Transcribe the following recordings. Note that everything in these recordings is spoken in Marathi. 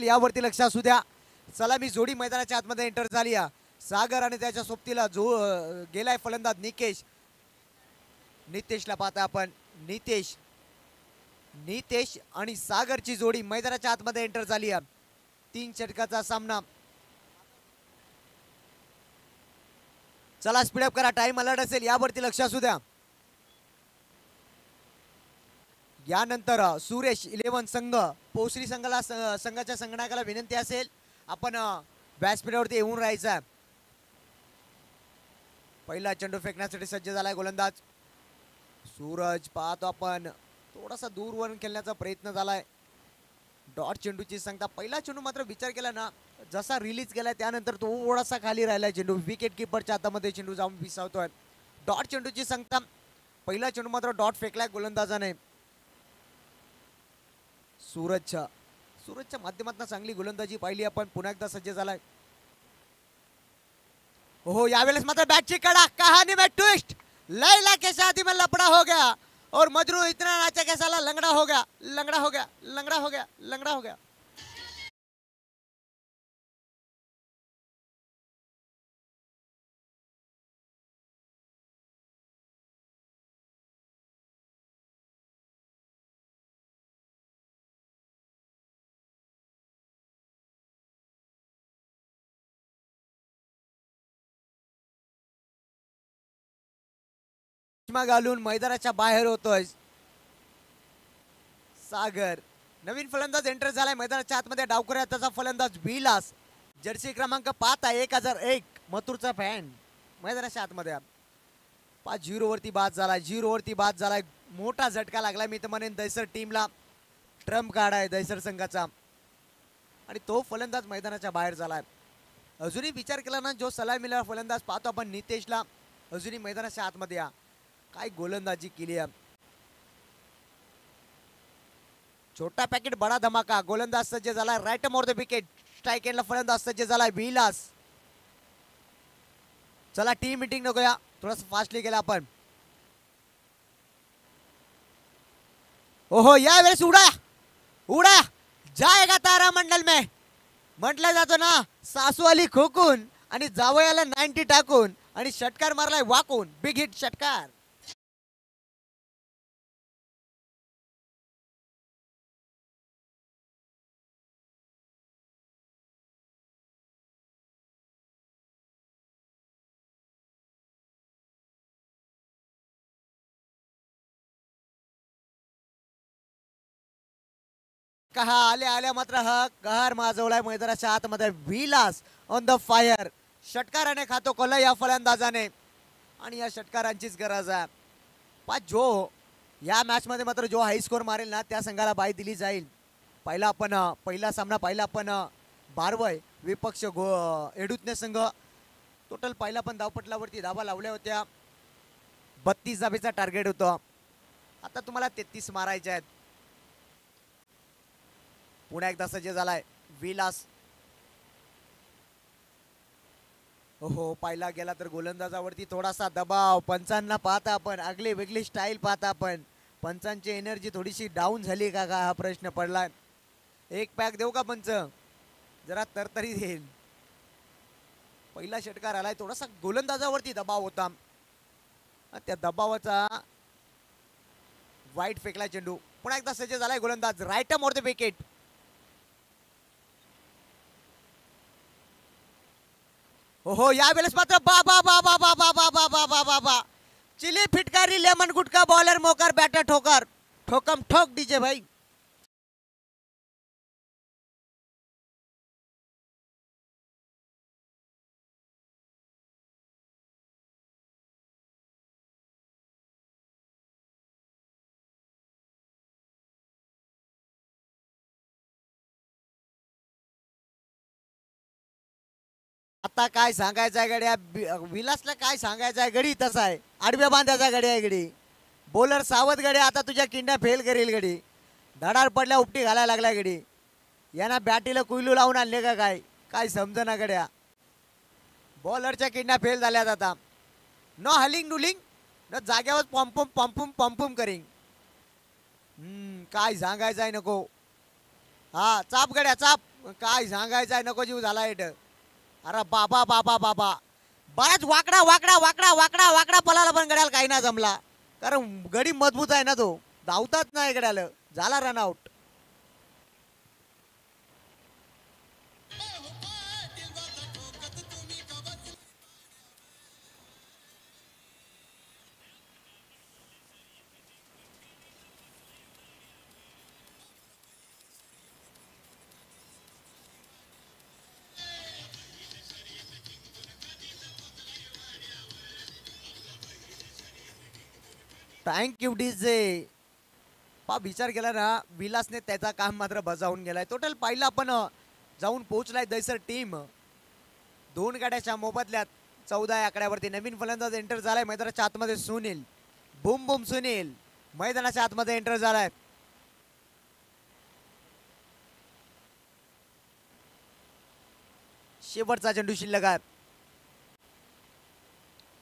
यावरती लक्ष असू द्या. सलामी जोडी मैदानाच्या आतमध्ये एंटर झाली आहे. सागर आणि त्याच्या सोबतीला जो गेलाय फलंदाज निकेश. नितेशला पाहता आपण. नितेश आणि सागरची जोडी मैदानाच्या आतमध्ये एंटर झाली आहे. 3 षटकाचा सामना. चला स्पीडअप करा, टाइम अलर्ट असेल यावरती लक्ष असू द्या. यानंतर सुरेश 11 संघ पोसरी संघाला संघाच्या संगणकाला विनंती असेल आपण व्यासपीठावरती येऊन राहायचं. पहिला चेंडू फेकण्यासाठी सज्ज झालाय गोलंदाज सूरज. पाहतो आपण थोडासा दूरवरून खेळण्याचा प्रयत्न झालाय. डॉट चेंडूची संख्या. पहिला चेंडू मात्र विचार केला ना जसा रिलीज केलाय त्यानंतर तो थोडासा खाली राहिलाय चेंडू. विकेट किपरच्या हातामध्ये चेंडू जाऊन विसावतोय. डॉट चेंडूची संख्या. पहिला चेंडू मात्र डॉट फेकलाय गोलंदाजाने. सूरजच्या माध्यमातून चांगली गोलंदाजी पाहिली आपण. पुन्हा एकदा सज्ज झालाय. हो यावेळेस मात्र बॅटची कडा. कहानी में ट्विस्ट. लैला के शादी में लफड़ा हो गया और मजनू इतना नाचा के साला लंगड़ा हो गया. घालून मैदानाच्या बाहेर होतोय सागर. नवीन फलंदाज एंटर झालाय मैदानाच्या आतमध्ये. डावकऱ्या त्याचा फलंदाज विलास. जर्सी क्रमांक 5 मथुरचा फॅन मैदानाच्या आतमध्ये. 5-0 वरती बाद झालाय. मोठा झटका लागलाय मी तर म्हणेन दैसर टीमला. ट्रम्प कार्ड आहे दैसर संघाचा आणि तो फलंदाज मैदानाच्या बाहेर झालाय. अजूनही विचार केला ना जो सलामीला फलंदाज पाहतो आपण नितेशला अजूनही मैदानाच्या आतमध्ये काय गोलंदाजी केली आहे. छोटा पॅकेट बडा धमाका. गोलंदाज सज्ज झाला. Right more the wicket. Strike एंडला फलंदाज सज्ज झाला विलास. चला टीम मीटिंग नकोया थोडस फास्टली गेला आपण. ओहो यावेळेस उडा जाएगा तारा मंडल में म्हटलं जातो ना. सासू आली खोकून आणि जावयाला 90 टाकून आणि षटकार मारलाय वाकून. बिग हिट षटकार. कहा आल्या मात्र हा कहर माजवलाय मैदानाच्या आतमध्ये. विलास ऑन द फायर. षटकाराने खातो कोला या फलंदाजाने आणि या षटकारांचीच गरज आहे. जो या मॅच मध्ये मात्र जो हाय स्कोर मारेल ना त्या संघाला बाय दिली जाईल. पहिला सामना पाहिला आपण बारवय विपक्ष एडुतने संघ. टोटल पहिला पण धावपटलावरती धावा लावल्या होत्या. 32 धाबेचा टार्गेट होतं. आता तुम्हाला 33 मारायचे आहेत. पुन्हा एकदा सज्ज झालाय विलास. हो पाहिला गेला तर गोलंदाजावरती थोडासा दबाव. पंचांना पाहता आपण आगली वेगळी स्टाईल पाहता आपण. पंचांची एनर्जी थोडीशी डाऊन झाली का हा प्रश्न पडलाय. एक पॅक देऊ का पंच जरा तरतरी देईल. पहिला षटकार आलाय. थोडासा गोलंदाजावरती दबाव होता. त्या दबावाचा वाईट फेकला चेंडू. पुन्हा एकदा सज्ज झालाय गोलंदाज. Right more the wicket. हो यावेळेस मात्र बाबा चिली फिटकारी लेमन गुटका बॉलर मोकर बॅटर ठोकर ठोकम ठोक डीजे भाई. आता काय सांगायचं आहे गड्या. विलासला काय सांगायचं आहे. गडी तसा आहे. आडव्या बांध्याचा गडी आहे गडी. बॉलर सावध गडी. आता तुझ्या किंड्या फेल करेल गडी. धडार पडल्या उपटी घालायला लागलाय गडी. यांना बॅटीला कुयलू लावून आणले का काय समजना गड्या. बॉलरच्या किंड्या फेल झाल्यात आता. नो हलिंग डुलिंग न जाग्यावर पंपूम करिंग. काय सांगायचं आहे नको. हा चाप गड्या चाप. काय सांगायचंय, नको जीव झाला इट. अरे बाबा बाबा बाबा, बराच वाकडा वाकडा वाकडा वाकडा वाकडा पळाला पण गड्याला काही ना जमला, कारण गडी मजबूत आहे ना, तो धावतात नाही गड्याला. झाला रन आउट. Thank you DJ. पा विचार केला ना, विलासने त्याचा काम मात्र बजावून गेलाय. टोटल पाहिलं आपण जाऊन पोहोचलाय दैसर टीम. 2 गाड्याच्या मोबदल्यात 14 या आकड्यावरती नवीन फलंदाज एंटर झालाय मैदानाच्या आतमध्ये. सुनील, बुम बुम सुनील मैदानाच्या आतमध्ये एंटर झालाय. शेवटचा चेंडू शिल्लक आहे.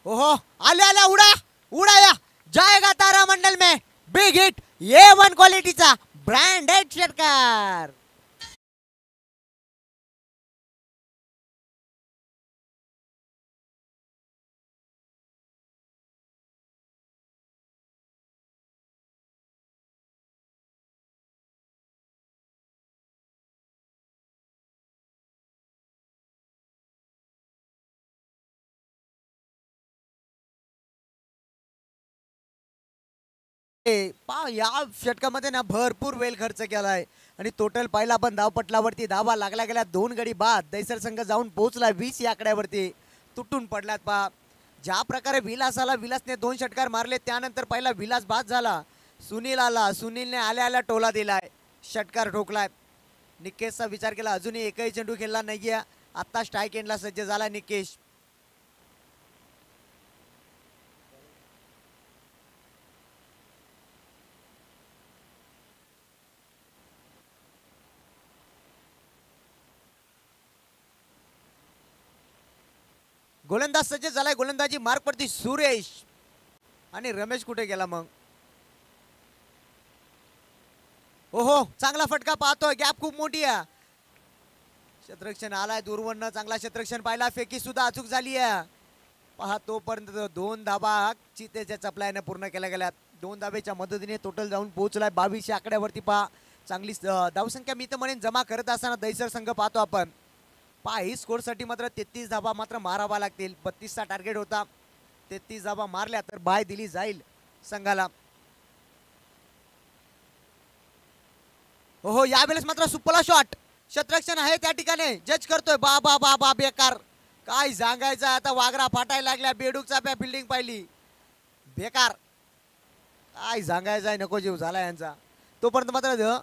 ओहो, आले आले, उडा उडा, या जाएगा तारा मंडल में बिग हिट. A1 क्वालिटीचा ब्रँडेड षटकार. या षटकामध्ये ना भरपूर वेळ खर्च केलाय आणि टोटल पाहिला आपण धावपटलावरती धावा लागल्या गेल्या 2 गडी बाद. दैसर संघ जाऊन पोहोचला 20 या आकड्यावरती. तुटून पडल्यात पा. ज्या प्रकारे विलासाला, विलासने 2 षटकार मारले, त्यानंतर पहिला विलास बाद झाला. सुनील आला, सुनीलने आल्या आल्या टोला दिलाय, षटकार ठोकलाय. निकेशचा विचार केला, अजूनही एकही चेंडू खेळला नाहीये. आता स्ट्राईक एंडला सज्ज झाला निकेश. गोलंदाज सज्ज झालाय. गोलंदाजी मार्क वरती सुरेश. आणि रमेश कुठे गेला मग? ओहो, चांगला फटका पाहतोय, गॅप खूप मोठी आहे. क्षेत्ररक्षण आलाय दूरवरनं, चांगला क्षेत्ररक्षण पाहिला. फेकी सुद्धा अचूक झाली आहे. पहा, तोपर्यंत 2 धाबा चितेच्या चपलाने पूर्ण केल्या गेल्यात. 2 धाब्याच्या मदतीने टोटल जाऊन पोहोचलाय 22 या आकड्यावरती. पहा, चांगली धावसंख्या मी तर म्हणेन जमा करत असताना दैसर संघ पाहतो आपण. पहा, ही स्कोरसाठी मात्र 33 धाबा मात्र मारावा लागतील. 32 चा टार्गेट होता. 33 धाबा मारल्या तर बाय दिली जाईल संघाला. हो, यावेळेस मात्र सुपरला शॉट. क्षेत्ररक्षण आहे त्या ठिकाणी, जज करतोय. बाबा बाबा बेकार. काय सांगायचं आता, वागरा फाटायला लागल्या. बेडूकचा प्या बिल्डिंग पाहिली, बेकार. काय सांगायचं, नको जीव झाला यांचा. तोपर्यंत मात्र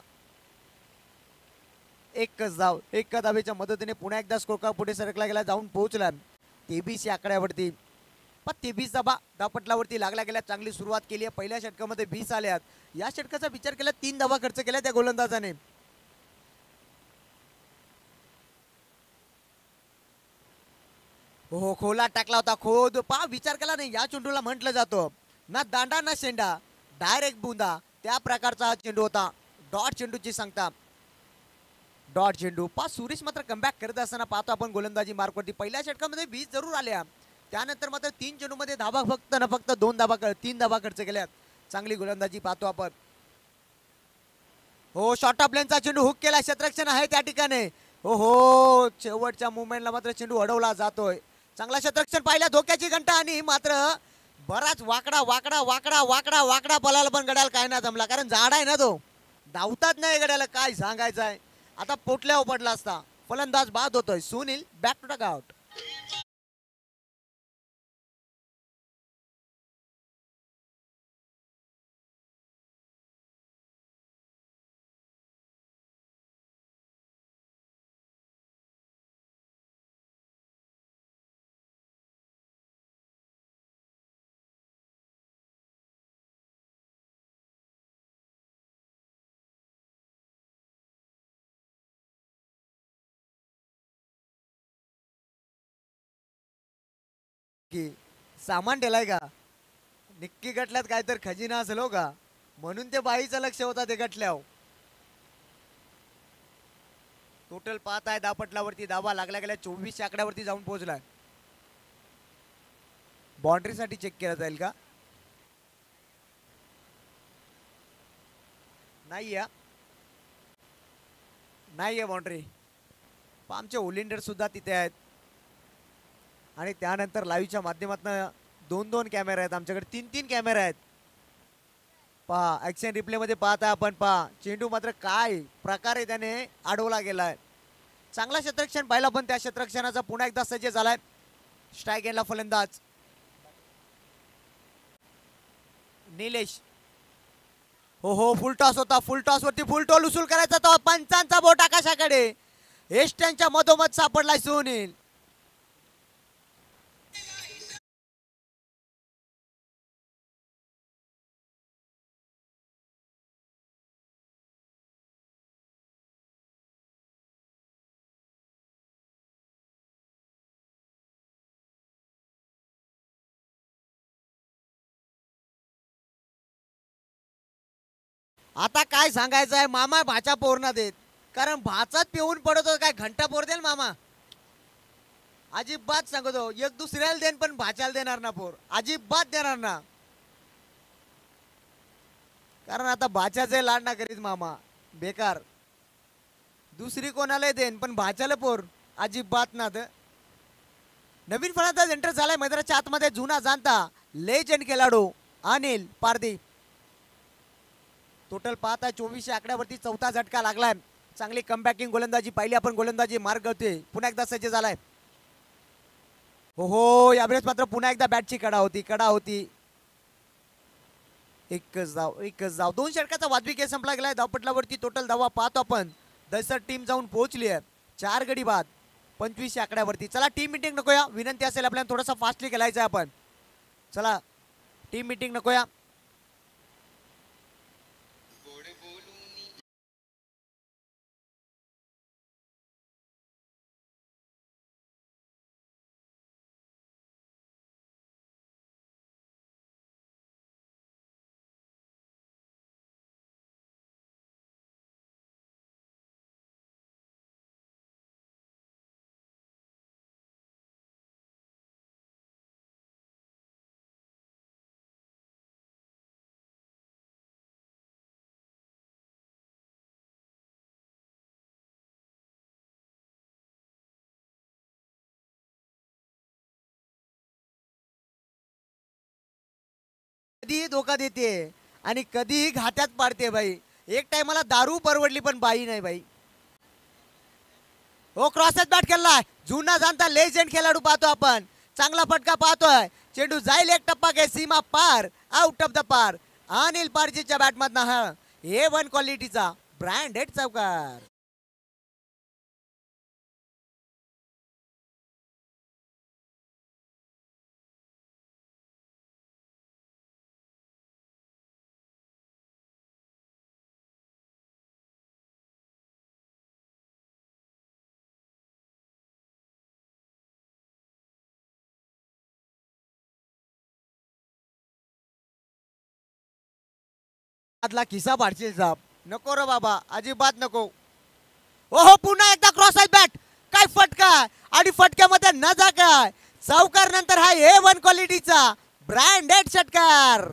एकच धाव, एका धावेच्या मदतीने पुन्हा एकदा स्कोर पुढे सरकला गेला, जाऊन पोहोचला 23 या आकड्यावरती. पण 23 धाबा धावपटलावरती लागल्या गेल्या. चांगली सुरुवात केली आहे. पहिल्या षटकामध्ये 20 आल्यात. या षटकाचा विचार केला 3 धावा खर्च केल्या त्या गोलंदाजाने. हो, खोला टाकला होता, खोद. पा, विचार केला नाही. या चेंडूला म्हटलं जातो ना दांडा ना शेंडा, डायरेक्ट बुंदा, त्या प्रकारचा हा चेंडू होता. डॉट चेंडूची सांगता, डॉट चेंडू. पा, सुरेश मात्र कमबॅक करत असताना पाहतो आपण गोलंदाजी मार्कवरती. पहिल्या षटकामध्ये 20 जरूर आल्या, त्यानंतर मात्र 3 चेंडूमध्ये धाबा फक्त ना फक्त 3 धाबा खर्च केल्यात. चांगली गोलंदाजी पाहतो आपण. हो, शॉर्ट ऑफ लेनचा चेंडू हुक केला. क्षेत्ररक्षण आहे त्या ठिकाणी. हो हो, शेवटच्या मुवमेंटला मात्र चेंडू अडवला जातोय. चांगला क्षेत्ररक्षण पाहिला, धोक्याची घंटा. आणि मात्र बराच वाकडा वाकडा वाकडा वाकडा वाकडा पळाला पण गड्याला काय ना जमला, कारण झाड आहे ना तो, धावतात नाही गड्याला. काय सांगायचं आहे आता, पोटल्यावर पडला असता. फलंदाज बाद होतोय. Sunil back to duck out. की सामान ठेलाय का, निक्की गटल्यात काय तर खजिना असेल हो का, म्हणून ते बाईचं लक्ष होता ते गटल्यावर. टोटल पाहत आहे धापटलावरती धावा लागल्या गेल्या 24 आकड्यावरती जाऊन पोहोचलाय. बाउंड्रीसाठी चेक केला जाईल का? नाहीये बाउंड्री. आमचे ओलिंडर सुद्धा तिथे आहेत आणि त्यानंतर लाईव्हच्या माध्यमातून 2-2 कॅमेरा आहेत आमच्याकडे, 3-3 कॅमेरा आहेत. पहा ऍक्शन रिप्ले मध्ये पाहता आपण. पहा चेंडू मात्र काय प्रकारे त्याने अडवला गेलाय. चांगला क्षेत्ररक्षण पाहिला पण त्या क्षेत्ररक्षणाचा पुन्हा एकदा सज्ज झालाय. स्ट्राईक एंडला फलंदाज निलेश. हो फुल टॉस होता. फुल टॉस वरती फुल टॉल उसूल करायचा तो पंचांचा बोट आकाशाकडे. एष्ट्यांच्या मधोमध सापडलाय सुनील. आता काय सांगायचं आहे मामा, भाचा पोरना देत. कारण भाचाच पिऊन पडतो काय घंटा पोर देल मामा. अजिबात सांगतो एक दुसऱ्याला देन पण भाच्याला देणार ना पोर, अजिबात देणार ना. कारण आता भाच्याचे लाड ना करीत मामा बेकार. दुसरी कोणाला देन पण भाच्याला पोर अजिबात ना. नवीन फलंदाज एंटर झालाय मैदानाच्या आतमध्ये. जुना जाणता लेजंड खेळाडू अनिल पारदी. टोटल पाहता 24 आकड्यावरती चौथा झटका लागलाय. चांगली कमबॅकिंग गोलंदाजी पाहिली आपण. गोलंदाजी मार्ग होते पुन्हा एकदा सज्ज झालाय. हो यावेळेस मात्र पुन्हा एकदा बॅटची कडा होती. एकच धाव 2 षटकाचा वाजवी खेळ संपला गेलाय. धावपटलावरती टोटल धावा पाहतो आपण. दसर टीम जाऊन पोहोचली आहे 4 गडी बाद 25 आकड्यावरती. चला टीम मीटिंग नकोया, विनंती असेल आपल्याला थोडासा फास्टली खेळायचं आपण. चला टीम मीटिंग नकोया. कधीही धोका देते आणि कधीही घाट्यात पाडते बाई. एक टाइमला दारू परवडली पण बाई नाही बाई. हो क्रॉसच बॅट खेळलाय. जुना जाणता लेजंड खेळाडू पाहतो आपण. चांगला फटका पाहतोय. चेंडू जाईल एक टप्पा घे सीमा पार, आउट ऑफ द पार. अनिल पारजीच्या बॅटमधनं हा A1 क्वालिटीचा ब्रँडेड चौकार. आतला खिसा पाडशील साप. नको रे बाबा अजिबात नको. ओहो पुन्हा एकदा क्रॉस आहे बॅट. काय फटका आणि फटक्यामध्ये न जा काय चौकार नंतर हा A1 क्वालिटीचा ब्रँडेड षटकार.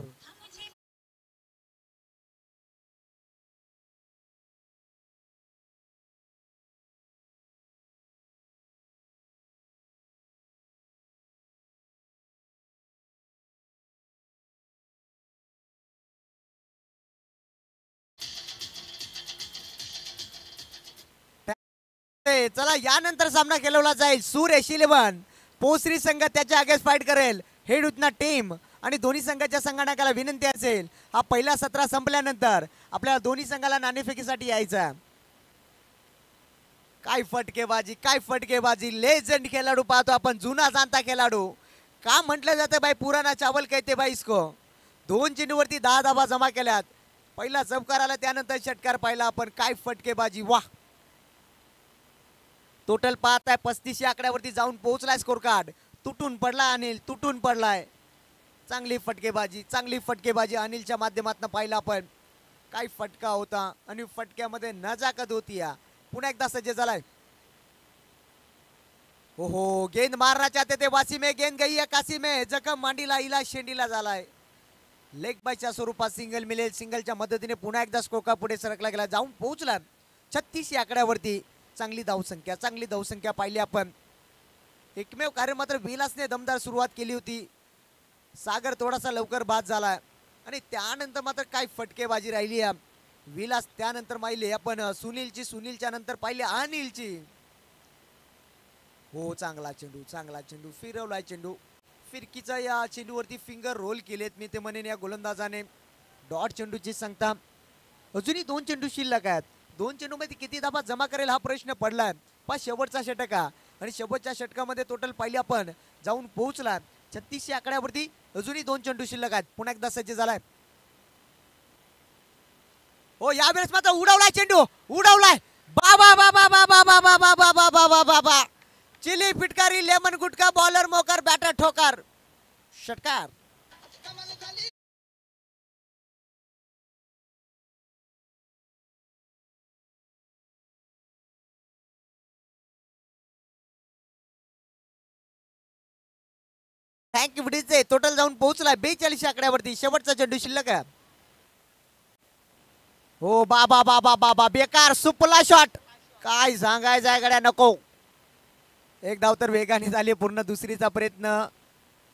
चला यानंतर सामना खेळवला जाईल. सुरेश 11 पोसरी संघ त्याच्या अगेन्स्ट फाईट करेल. हेड उतना टीम आणि दोन्ही संघाच्या संघटकाला विनंती असेल हा पहिला सत्र संपल्यानंतर आपल्याला दोन्ही संघाला नाणेफेकीसाठी यायचं. काय फटकेबाजी लेजंड खेळाडू पाहतो आपण. जुना जाणता खेळाडू का म्हटलं जातं बाई पुराणा चावल कहते बाई इसको. 2 चेंडूवरती 10 धावा जमा केल्यात. पहिला चौकार आला त्यानंतर षटकार पाहिला आपण. काय फटकेबाजी वाह. टोटल पाहताय 35 आकड्यावरती जाऊन पोहोचलाय स्कोर कार्ड. तुटून पडला अनिल, तुटून पडलाय. चांगली फटकेबाजी अनिलच्या माध्यमातून पाहिला आपण. काय फटका होता आणि फटक्यामध्ये नजाकत होती. पुन्हा एकदा सज्ज झालाय. ओहो गेंद मारना चाहते थे वासी में, गेंद गई है काशी में, जखम मांडीला इला शेंडीला झालाय. लेग बायच्या स्वरूपात सिंगल मिळेल. सिंगलच्या मदतीने पुन्हा एकदा स्कोका पुढे सरकला गेला, जाऊन पोहोचला 36 या आकड्यावरती. चांगली धावसंख्या पाहिली आपण. एकमेव कार्य मात्र विलासने दमदार सुरुवात केली होती. सागर थोडासा लवकर बाद झाला आणि त्यानंतर मात्र काय फटकेबाजी राहिली. विलास त्यानंतर पाहिले आपण सुनीलच्या नंतर पाहिले अनिलची. हो चांगला चेंडू फिरवलाय चेंडू. फिरकीचा या चेंडूवरती फिंगर रोल केलेत मी ते म्हणेन या गोलंदाजाने. डॉट चेंडूची सांगता अजूनही 2 चेंडू शिल्लक आहेत. 2 चेंडूमध्ये किती धाबा जमा करेल हा प्रश्न पडलाय. शेवटचा षटका आणि शेवटच्या षटकामध्ये टोटल पाहिले आपण जाऊन पोहोचला 36 आकड्यावरती. अजूनही 2 चेंडू शिल्लक आहेत. पुन्हा एकदा सज्ज झालाय. हो यावेळेस मात्र उडवलाय चेंडू, उडवलाय. बाबा बाबा बाबा बाबा बाबा बाबा बाबा बा चिली फिटकारी लेमन गुटका बॉलर मोकर बॅटर ठोकर. षटकार. थँक्यू विडीचे टोटल जाऊन पोहोचलाय 42 आकड्यावरती. शेवटचा चेंडू शिल्लक आहे. हो बाबा बाबा बाबा बेकार सुपला शॉट. काय सांगायचं आहे गड्या, नको. एक धाव तर वेगाने झाली. पूर्ण दुसरीचा प्रयत्न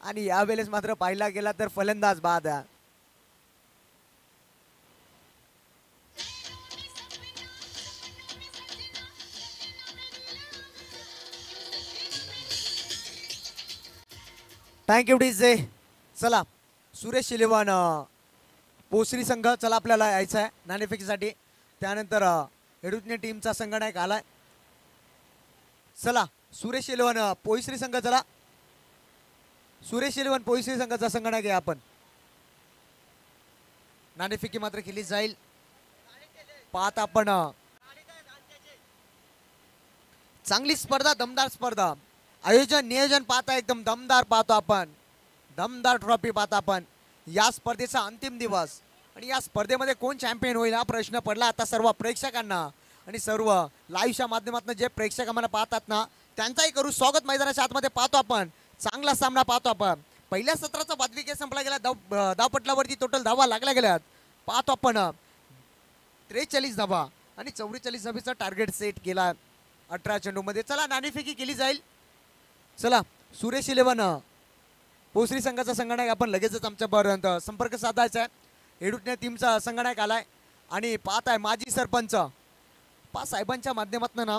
आणि यावेळेस मात्र पाहिला गेला तर फलंदाज बाद. Thank you DJ. चला सुरेश शिलेवान पोसरी संघ चला आपल्याला यायचं आहे नाणेफेकीसाठी. त्यानंतर एडुटने टीमचा संघनायक आलाय. चला सुरेश शिलेवान पोईसरी संघ. चला सुरेश शिलेवान पोईसरी संघाचा संघनायक आहे आपण. नाणेफेकी मात्र केली जाईल. पाहत आपण चांगली स्पर्धा, दमदार स्पर्धा. आयोजन नियोजन पाहता एकदम दमदार पाहतो आपण. दमदार ट्रॉफी पाहता आपण. या स्पर्धेचा अंतिम दिवस आणि या स्पर्धेमध्ये कोण चॅम्पियन होईल हा प्रश्न पडला आता सर्व प्रेक्षकांना आणि सर्व लाईव्हच्या माध्यमातून जे प्रेक्षक आम्हाला पाहतात ना त्यांचाही करू स्वागत. मैदानाच्या आतमध्ये पाहतो आपण चांगला सामना पाहतो आपण. पहिल्या सत्राचा वादविकेट संपला गेला. धावपटलावरती टोटल धावा लागल्या गेल्यात. पाहतो आपण 43 धावा आणि 44 धावेचा टार्गेट सेट केला 18 चेंडूमध्ये. चला नाणेफेकी केली जाईल. चला सुरेश इलेव्हन पोसरी संघाचा संघनायक आपण लगेचच आमच्यापर्यंत संपर्क साधायचा आहे. एडुटने टीमचा संघनायक आलाय आणि पाहत आहे माजी सरपंच साहेबांच्या माध्यमातून ना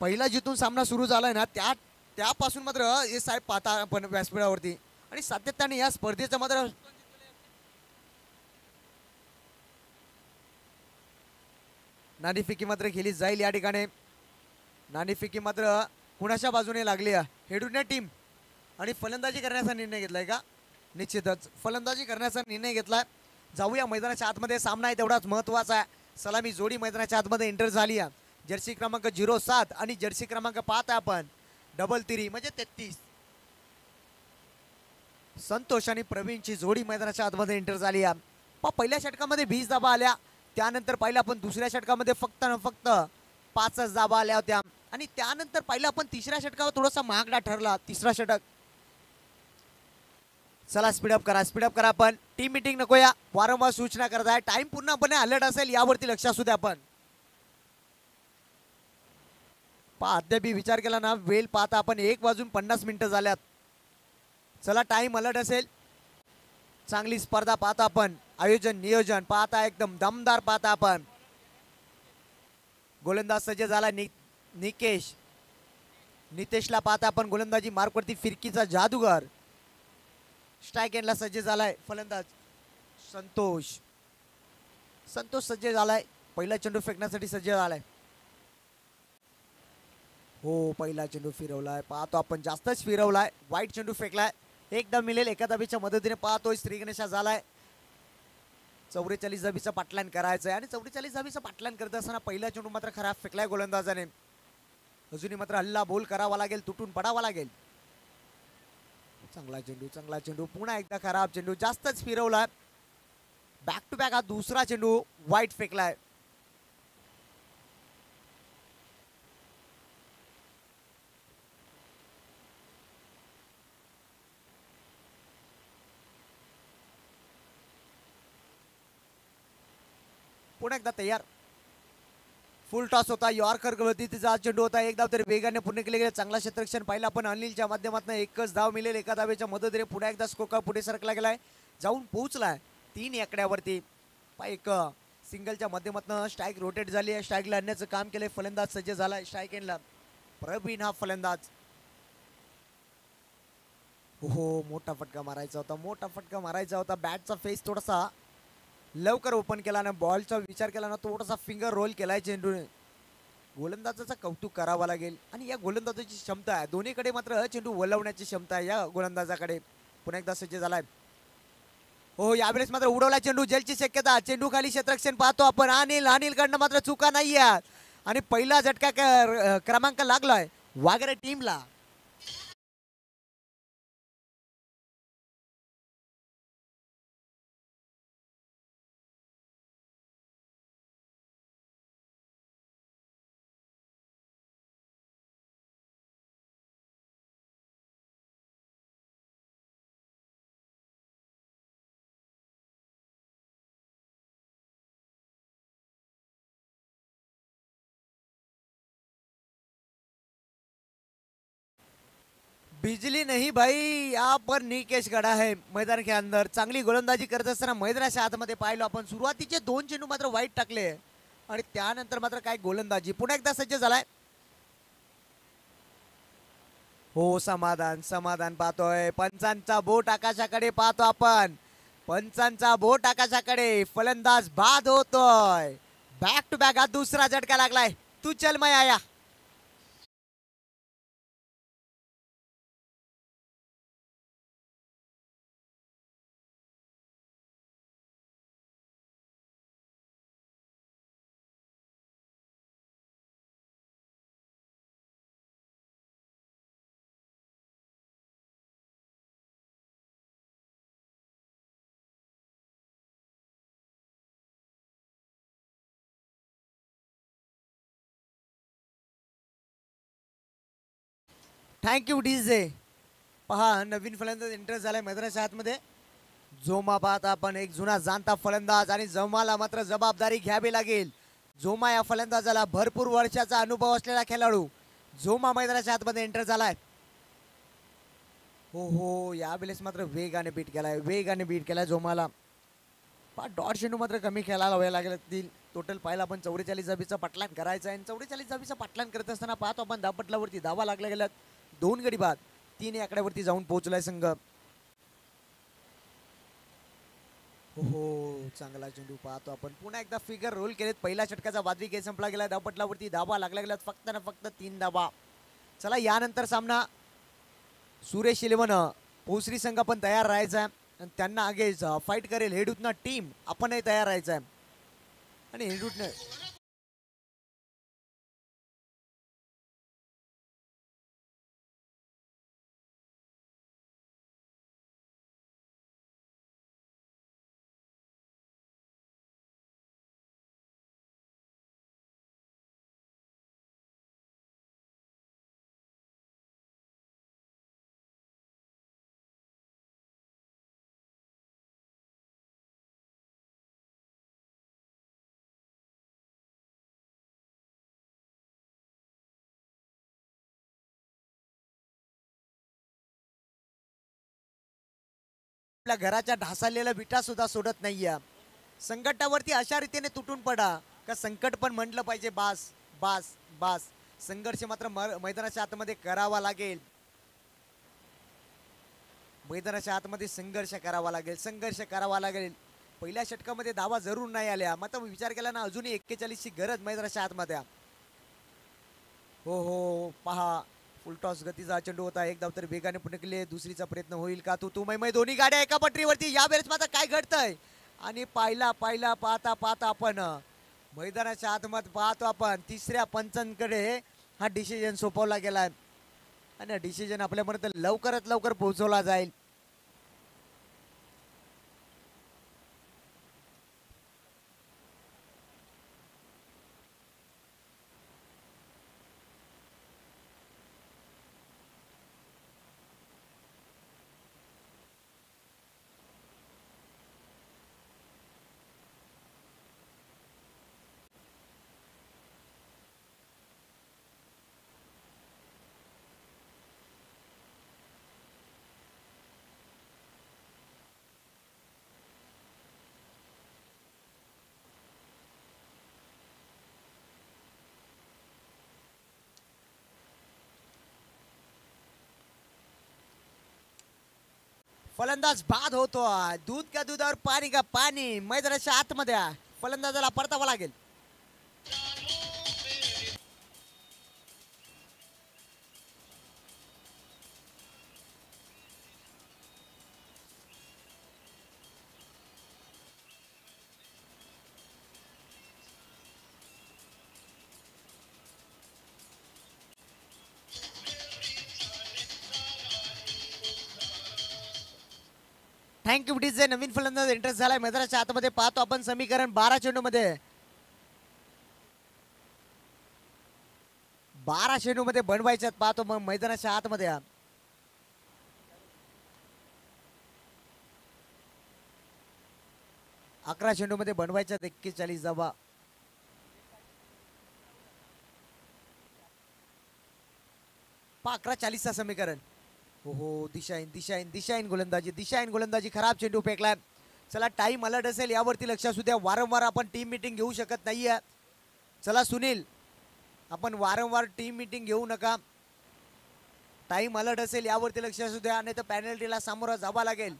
पहिला जिथून सामना सुरू झालाय ना त्यापासून मात्र हे साहेब पाहता आपण व्यासपीठावरती आणि सातत्याने या स्पर्धेचं मात्र नाणेफेकी मात्र केली जाईल. या ठिकाणी नाणेफेकी मात्र कुणाच्या बाजूने लागली आहे एडुटने टीम आणि फलंदाजी करण्याचा निर्णय घेतलाय का? निश्चितच फलंदाजी करण्याचा निर्णय घेतलाय. जाऊया मैदानाच्या आतमध्ये. सामना आहे तेवढाच महत्वाचा आहे. सलामी जोडी मैदानाच्या आतमध्ये एंटर झाली आहे. जर्सी क्रमांक 07 आणि जर्सी क्रमांक 5 आहे आपण डबल 3 म्हणजे 33. संतोष आणि प्रवीणची जोडी मैदानाच्या आतमध्ये एंटर झाली आहे. पहिल्या षटकामध्ये 20 धावा आल्या. त्यानंतर पाहिलं आपण दुसऱ्या षटकामध्ये फक्त 5च धावा आल्या होत्या आणि त्यानंतर पाहिलं आपण तिसऱ्या षटकावर थोडासा महागडा ठरला तिसरा षटक. चला स्पीडअप करा आपण. टीम मीटिंग नको या वारंवार सूचना करत आहे. टाइम पूर्णपणे अलर्ट असेल यावरती लक्ष असू द्या आपण. अद्याप विचार केला ना वेळ पाहता आपण 1:50 झाल्यात. चला टाइम अलर्ट असेल. चांगली स्पर्धा पाहता आपण. आयोजन नियोजन पाहता एकदम दमदार पाहता आपण. गोलंदाज सज्ज झाला नितेशला पाहता आपण. गोलंदाजी मार्कवरती फिरकीचा जादूगार. स्ट्राइक एंडला सज्ज झालाय फलंदाज संतोष सज्ज झालाय. पहिला चेंडू फेकण्यासाठी सज्ज झालाय. हो पहिला चेंडू फिरवलाय पाहतो आपण. जास्तच फिरवलाय. वाईट चेंडू फेकलाय. एकदा मिळेल एका धावेच्या मदतीने पाहतोय श्री गणेशा झालाय. 44 धावेचा पाटलान करायचंय आणि 44 धावेचा पाटलान करत असताना पहिला चेंडू मात्र खराब फेकलाय गोलंदाजाने. अजूनही मात्र हल्ला बोल करावा लागेल. तुटून पडावा लागेल. चांगला चेंडू पुन्हा एकदा खराब चेंडू. जास्तच फिरवला. बॅक टू बॅक हा दुसरा चेंडू वाईट फेकलाय. पुन्हा एकदा तयार. फुल टॉस होता. यॉर्कर गळतीचा चेंडू होता. एक धाव तरी वेगाने पूर्ण केले गेले. चांगला क्षेत्ररक्षण पाहिलं आपण अनिलच्या माध्यमातून. एकच धाव मिळेल एका धावेच्या मदतीने. पुन्हा एकदा स्कोर पुढे सरकला गेलाय. जाऊन पोहोचलाय 3 आकड्यावरती. एक सिंगलच्या माध्यमातून स्ट्राईक रोटेट झाली आहे. स्ट्राईकला आणण्याचं काम केलंय. फलंदाज सज्ज झालाय स्ट्राईक एंडला. प्रवीण हा फलंदाज. हो मोठा फटका मारायचा होता. मोठा फटका मारायचा होता. बॅटचा फेस थोडासा लवकर ओपन केला ना. बॉलचा विचार केला ना. थोडासा फिंगर रोल केलाय चेंडूने. गोलंदाजाचं कौतुक करावं लागेल. आणि या गोलंदाजाची क्षमता आहे. दोन्हीकडे मात्र चेंडू वलवण्याची क्षमता आहे या गोलंदाजाकडे. पुन्हा एकदा सज्ज झालाय. हो यावेळेस मात्र उडवला चेंडू. जलची शक्यता. चेंडू खाली क्षेत्ररक्षण पाहतो आपण. अनिलकडनं मात्र चुका नाहीये. आणि पहिला झटका क्रमांक लागलाय वागरे टीमला. बिजली नहीं भाई यहाँ पर निकेश गडा है मैदान के अंदर. चांगली गोलंदाजी करत असताना मैदानाच्या आतमध्ये पाहिलो आपण. सुरुवातीचे 2 चेंडू मात्र वाईट टाकले आणि त्यानंतर मात्र काय गोलंदाजी. पुन्हा एकदा सज्ज झालाय. हो समाधान समाधान पाहतोय. पंचांचा बोट आकाशाकडे पाहतो आपण. पंचांचा बोट आकाशाकडे. फलंदाज बाद होतोय. बॅक टू बॅक हा दुसरा झटका लागलाय. तू चल मैं आया. Thank you DJ. पहा नवीन फलंदाज एंटर झालाय मैदानाच्या आतमध्ये. जोमा पाहत आपण. एक जुना जाणता फलंदाज आणि जोमाला मात्र जबाबदारी घ्यावी लागेल. जोमा या फलंदाजाला भरपूर वर्षाचा अनुभव असलेला खेळाडू जोमा मैदानाच्या आतमध्ये एंटर झालाय. हो यावेळेस मात्र वेगाने बीट केलाय. वेगाने बीट केलाय जोमाला. डॉट चेंडू मात्र कमी खेळायला व्हायला लागतील. टोटल पाहिला आपण 44 धाबीचा पाटलान करायचा आहे. 44 धाबीचा पाटलान करत असताना पाहतो आपण धावपटलावरती धावा लागल्या गेल्यात. 2 गडी बाद. 3 आकड्यावरती जाऊन पोहोचलाय संघ. हो चांगला चेंडू पाहतो आपण. पुन्हा एकदा फिगर रोल केलेत. पहिला षटकाचा वादवी खेळ संपला गेला. धावपटलावरती धावा लागल्या गेल्यात फक्त ना फक्त 3 धावा. चला यानंतर सामना सुरेश 11 पोसरी संघ पण तयार राहायचा आहे. आणि त्यांना आगे फाईट करेल हेडूतनं टीम. आपणही तयार राहायचं आहे. आणि हेडूतनं आपल्या घराच्या ढासळलेल्या विटा सुद्धा सोडत नाहीये. संकटावरती अशा रीतीने तुटून पडा का संकट पण म्हटलं पाहिजे बास बास बास. संघर्ष मात्र मैदानाच्या आतमध्ये करावा लागेल. मैदानाच्या आतमध्ये संघर्ष करावा लागेल. संघर्ष करावा लागेल. पहिल्या षटकामध्ये धावा जरूर नाही आल्या. मात्र विचार केला ना अजूनही 41 ची गरज मैदानाच्या आतमध्ये. हो पहा फुल टॉस गतीचा चेंडू होता. एक धाव तर वेगाने पूर्ण केले. दुसरीचा प्रयत्न होईल का. तू मै दोन्ही गाड्या एका पटरीवरती. यावेळेस मात्र काय घडतंय. आणि पाहिला पाहता पाहता आपण मैदानाच्या आतमध्ये पाहतो आपण तिसऱ्या पंचांकडे हा डिसिजन सोपवला गेलाय. आणि डिसिजन आपल्यापर्यंत लवकरात लवकर पोहोचवला जाईल. फलंदाज बाद होतो. दूध का दूध और पाणी का पाणी. मैदानाच्या आतमध्ये फलंदाजाला परतावं लागेल. Thank you DJ. नवीन फलंदाज इंटरेस्ट झालाय मैदानाच्या आतमध्ये. पाहतो आपण समीकरण 12 चेंडू मध्ये. 12 चेंडू मध्ये बनवायच्यात. पाहतो मग मैदानाच्या आतमध्ये 11 चेंडू मध्ये बनवायच्यात. 41 धावा. पा 11:40 समीकरण. हो दिशाहीन गोलंदाजी. खराब चेंडू फेकलाय. चला टाइम अलर्ट असेल यावरती लक्ष असू द्या. वारंवार आपण टीम मीटिंग घेऊ शकत नाहीये. चला सुनील, आपण वारंवार टीम मीटिंग घेऊ नका. टाइम अलर्ट असेल यावरती लक्ष असू द्या, नाही तर पॅनल्टीला सामोरं जावं लागेल.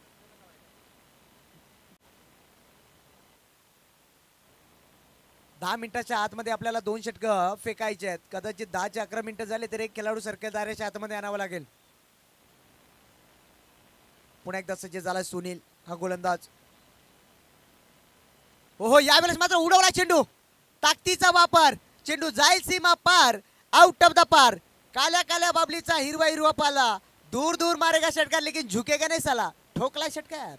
दहा मिनिटाच्या आतमध्ये आपल्याला 2 षटकं फेकायचे आहेत. कदाचित 10 ते 11 मिनिटं झाले तर एक खेळाडू सर्कल दायऱ्याच्या आतमध्ये आणावं लागेल. पुन्हा एकदा सज्ज झाला सुनील हा गोलंदाज. हो यावेळेस मात्र उडवला चेंडू. ताकदीचा वापर. चेंडू जाईल सीमा पार. आउट ऑफ द पार. काल्या काल्या बाबलीचा हिरवा पाला. दूर दूर मारेगा षटकार लेकिन झुकेगा नहीं साला. ठोकला षटकार.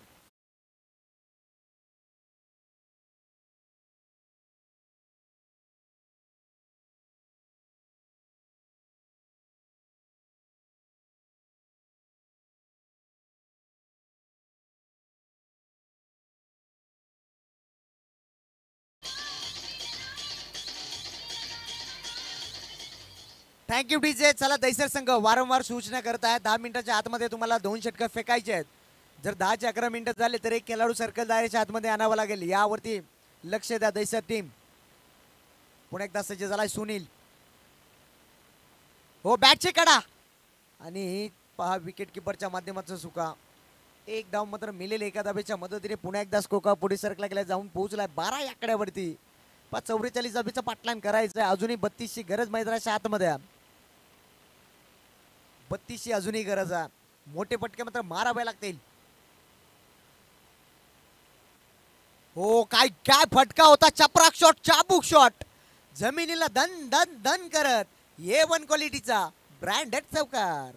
Thank you DJ. चला दैसर संघ वारंवार सूचना करत आहे. 10 मिनिटाच्या आतमध्ये तुम्हाला 2 षटकं फेकायचे आहेत. जर 10 ते 11 मिनिटं झाले तर एक खेळाडू सर्कल दायऱ्याच्या आतमध्ये आणावा लागेल. यावरती लक्ष द्या दैसर टीम. पुन्हा एकदा सज्ज झालाय सुनील. हो बॅटची कडा आणि पहा विकेट किपरच्या माध्यमातून सुका. एक धाव मात्र मिळेल एका धावेच्या मदतीने. पुन्हा एकदा स्कोका पुढे सरकला गेला. जाऊन पोहोचलाय 12 या आकड्यावरती. 44 धावेचं पाटलान करायचंय. अजूनही 32ची गरज मैदानाच्या आतमध्ये. 32ची अजूनही गरज आहे. मोठे पटके मात्र मारावे लागतील. हो काय काय फटका होता. चपराक शॉट, चाबूक शॉट. जमिनीला धन धन धन करत A1 क्वालिटीचा ब्रँडेड चौकार.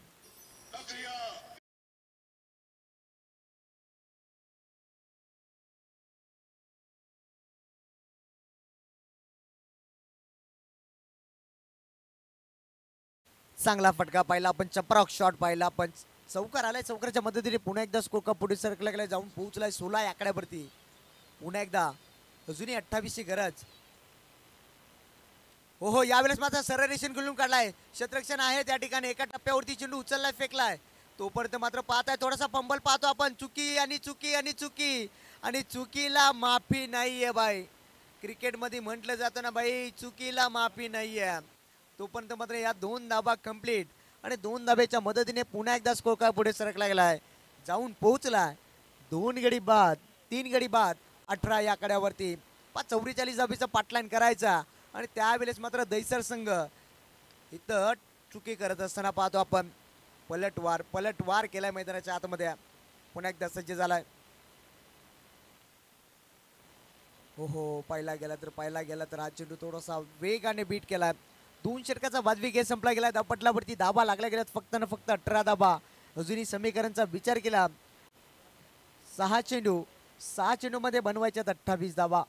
चांगला फटका पाहिला आपण. चपराक शॉट पाहिला आपण. चौकार आलाय. चौकाराच्या मदतीने पुन्हा एकदा स्कोका पुढे सरकला गेला. जाऊन पोहोचलाय 16 आकड्यावरती. पुन्हा एकदा अजूनही 28ची गरज. हो यावेळेस मात्र सरळ रेषेन गुलून काढलाय. क्षेत्ररक्षण आहे त्या ठिकाणी. एका टप्प्यावरती चेंडू उचललाय, फेकलाय. तोपर्यंत मात्र पाहताय थोडासा फंबल पाहतो आपण. चुकी आणि चुकी आणि चुकी आणि चुकीला माफी नाहीये बाई. क्रिकेटमध्ये म्हटलं जातं ना बाई, चुकीला माफी नाहीये. तोपर्यंत मात्र या 2 धाबा कंप्लीट आणि 2 धाब्याच्या मदतीने पुन्हा एकदा स्कोर पुढे सरकला गेलाय. जाऊन पोहोचलाय 2 गडी बाद, 3 गडी बाद. 18 या कड्यावरती 44 धाबीचा पाटलाईन करायचा. आणि त्यावेळेस मात्र दैसर संघ इथं चुकी करत असताना पाहतो आपण. पलटवार केलाय मैदानाच्या आतमध्ये. पुन्हा एकदा सज्ज झालाय. हो पाहिला गेला तर हा चेंडू थोडासा वेगाने बीट केलाय. 2 षटकाचा वाजवी गेम संपला गेला. धावपटलावरती धाबा लागल्या गेल्यात फक्त ना फक्त 18 धाबा. अजूनही समीकरणचा विचार केला 6 चेंडू मध्ये बनवायच्यात 28 धाबा.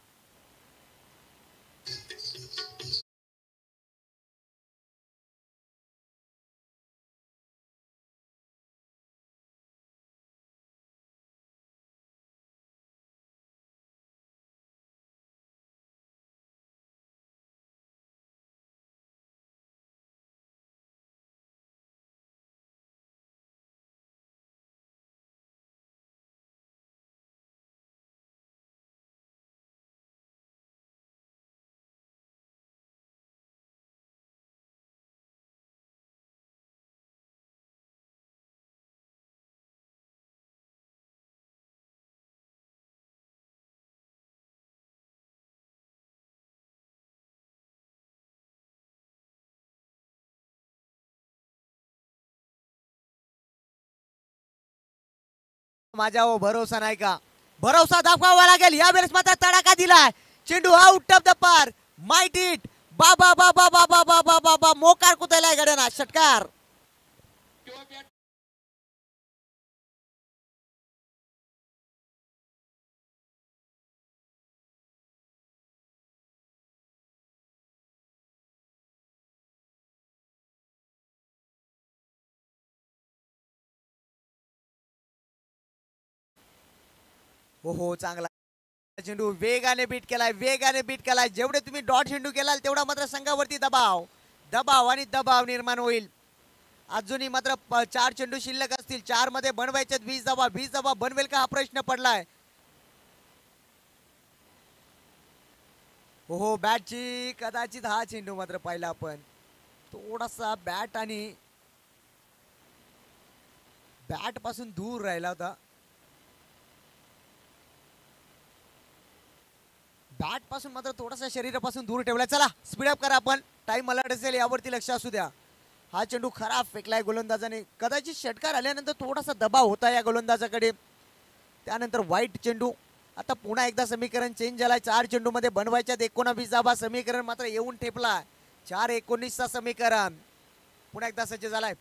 माझ्यावर भरोसा नाही का? भरोसा दाखवावा लागेल. यावेळेस मात्र तडाखा दिलाय. चेंडू आउट ऑफ द पार. Might it. बाबा बाबा बाबा बाबा बाबा मोकार कुतलाय गड्याना. षटकार. हो चांगला चेंडू वेगाने बीट केलाय. वेगाने बीट केलाय. जेवढे तुम्ही डॉट चेंडू केलाल तेवढा मात्र संघावरती दबाव दबाव आणि दबाव निर्माण होईल. अजूनही मात्र 4 चेंडू शिल्लक असतील. 4 मध्ये बनवायचे 20 धावा. 20 धावा बनवेल का हा प्रश्न पडलाय. हो बॅटची कदाचित हा चेंडू मात्र पाहिला आपण. थोडासा बॅट आणि बॅट पासून दूर राहिला होता. बॅट पासून मात्र थोडासा शरीरापासून दूर ठेवलाय. चला स्पीडअप करा आपण. टाइम मला असेल यावरती लक्ष असू द्या. हा चेंडू खराब फेकलाय गोलंदाजाने. कदाचित षटकार आल्यानंतर थोडासा दबाव होता या गोलंदाजाकडे. त्यानंतर वाईट चेंडू. आता पुन्हा एकदा समीकरण चेंज झालाय. 4 चेंडू मध्ये बनवायच्यात 19 धावा. समीकरण मात्र येऊन ठेपलाय. 4-19 चा समीकरण पुन्हा एकदा सज्ज झालाय.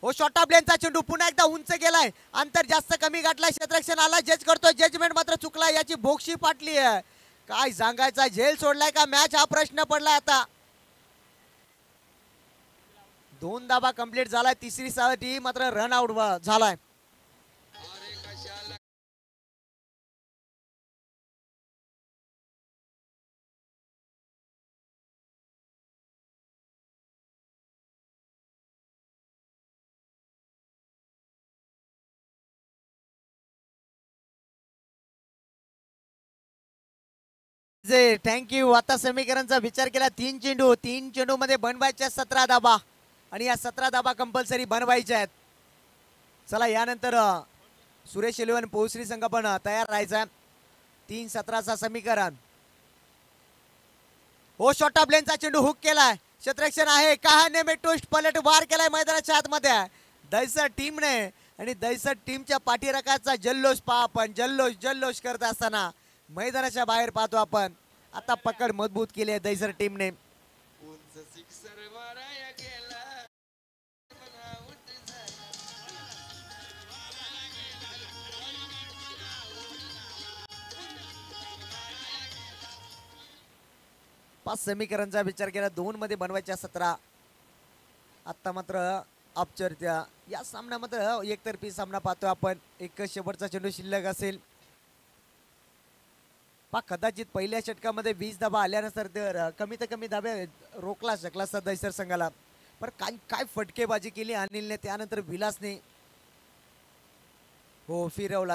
हो शॉर्ट ऑफ लेनचा चेंडू पुन्हा एकदा उंच गेलाय. अंतर जास्त कमी गाठलाय. क्षेत्ररक्षण आला. जज करतोय. जजमेंट मात्र चुकला. याची बोक्षी फाटली आहे. काय सांगायचा. झेल सोडलाय का मॅच हा प्रश्न पडलाय आता. 2 धावा कंप्लीट झालाय. तिसरी साठी मात्र रन आउट झालाय. जे थँक्यू. आता समीकरणचा विचार केला. 3 चेंडू मध्ये बनवायच्या 17 धाबा आणि या 17 धाबा कंपल्सरी बनवायच्या आहेत. चला यानंतर सुरेश इलेव्हन पोहसरी संघ पण तयार राहायचा. 3-17 समीकरण. हो शॉर्ट ऑफ लेनचा चेंडू हुक केलाय. क्षेत्ररक्षण आहे. कहाने में ट्विस्ट पलट वार केलाय मैदानाच्या आतमध्ये. दैसर टीमने आणि दैसर टीमच्या पाठीराखाचा जल्लोष पहा आपण. जल्लोष जल्लोष करत असताना मैदानाच्या बाहेर पाहतो आपण. आता पकड मजबूत केली आहे दैसर टीमने. पाच समीकरणचा विचार केला. 2 मध्ये बनवायच्या 17. आता मात्र अपचर्या या सामना मात्र एकतर्फी सामना पाहतो आपण. एक शेवटचा चेंडू शिल्लक असेल. कदाचित पहिल्या षटकामध्ये 20 धाबा आल्यानंतर कमीत कमी धाबे रोखला शकला असता दैसर संघाला. पण काय फटकेबाजी केली अनिलने. त्यानंतर विलासने हो फिरवला.